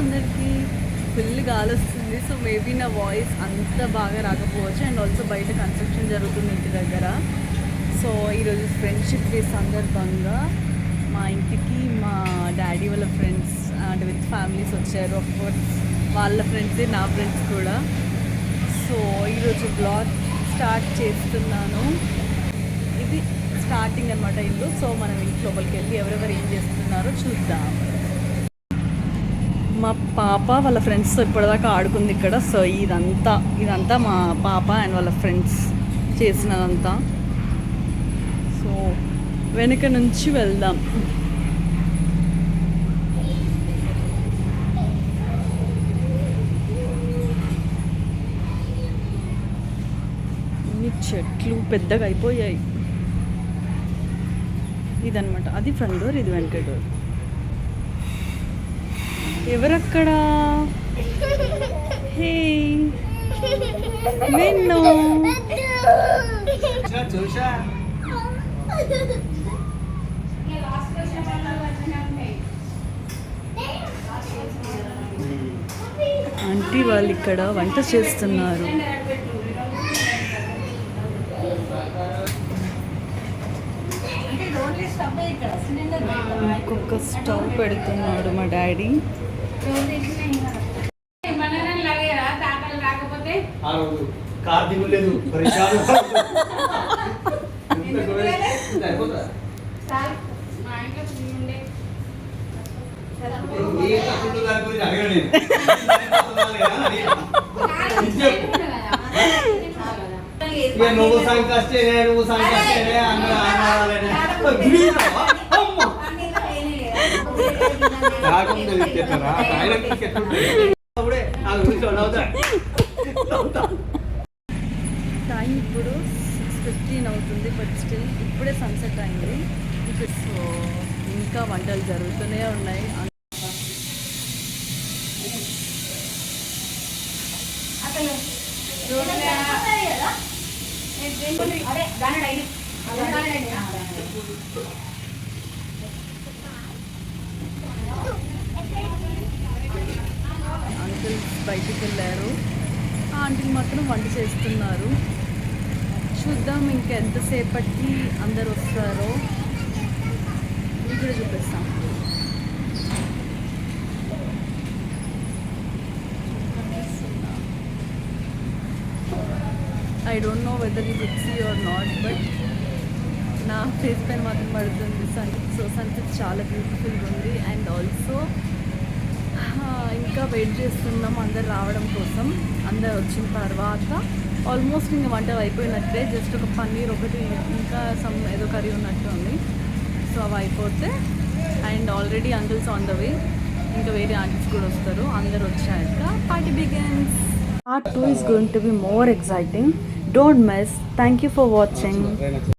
అందరికీ. ఫుల్ గాలి వస్తుంది, సో మేబీ నా వాయిస్ అంత బాగా రాకపోవచ్చు. అండ్ ఆల్సో బయట కన్స్ట్రక్షన్ జరుగుతుంది ఇంటి దగ్గర. సో ఈరోజు ఫ్రెండ్షిప్ డే సందర్భంగా మా ఇంటికి మా డాడీ వాళ్ళ ఫ్రెండ్స్ అంటే విత్ ఫ్యామిలీస్ వచ్చారు. ఆఫ్ కోర్స్ వాళ్ళ ఫ్రెండ్సే నా ఫ్రెండ్స్ కూడా. సో ఈరోజు బ్లాగ్ స్టార్ట్ చేస్తున్నాను. ఇది స్టార్టింగ్ అనమాట ఇల్లు. సో మనం ఇంటి లోపలికి వెళ్ళి ఎవరెవరు ఏం చేస్తున్నారో చూద్దాం. మా పాప వాళ్ళ ఫ్రెండ్స్తో ఇప్పటిదాకా ఆడుకుంది ఇక్కడ. సో ఇదంతా మా పాప అండ్ వాళ్ళ ఫ్రెండ్స్ చేసినదంతా. సో వెనుక నుంచి వెళ్దాం. ఇన్ని చెట్లు పెద్దగా అయిపోయాయి. ఇదనమాట, అది ఫ్రంట్ డోర్, ఇది వెనక డోర్. ఎవరక్కడ? హే విన్ను, ఆంటీ వాళ్ళు ఇక్కడ వంట చేస్తున్నారు. ఇంకొక స్టవ్ పెడుతున్నాడు మా డాడీ. నువ్వు సంకష్టే నువ్వు సంకష్టే టైం ఇప్పుడు 6:15 అవుతుంది. బట్ స్టిల్ ఇప్పుడే సన్సెట్ అయింది. సో ఇంకా వంటలు జరుగుతూనే ఉన్నాయి. అంకుల్స్ బయటికి వెళ్ళారు. ఆ ఆంటీలు మాత్రం వంట చేస్తున్నారు. చూద్దాం ఇంకెంతసేపటికి అందరు వస్తారో. ఇది కూడా చూపిస్తాం. I don't know whether you could see or not, but నా ఫేస్ పైన మాత్రం పడుతుంది సన్సెట్. సో సన్సెట్ చాలా బ్యూటిఫుల్గా ఉంది. అండ్ ఆల్సో ఇంకా వెయిట్ చేస్తున్నాం అందరు రావడం కోసం. అందరు వచ్చిన తర్వాత ఆల్మోస్ట్ ఇంకా వంటలు అయిపోయినట్టే. జస్ట్ ఒక పన్నీర్ ఒకటి ఇంకా ఏదో కర్రీ ఉన్నట్టు ఉంది. సో అవి అయిపోతే and already uncles on the way. ఇంకా వేరే ఆంటీస్ కూడా వస్తారు. అందరు వచ్చాక party begins. Part 2 is going to be more exciting. Don't miss. Thank you for watching.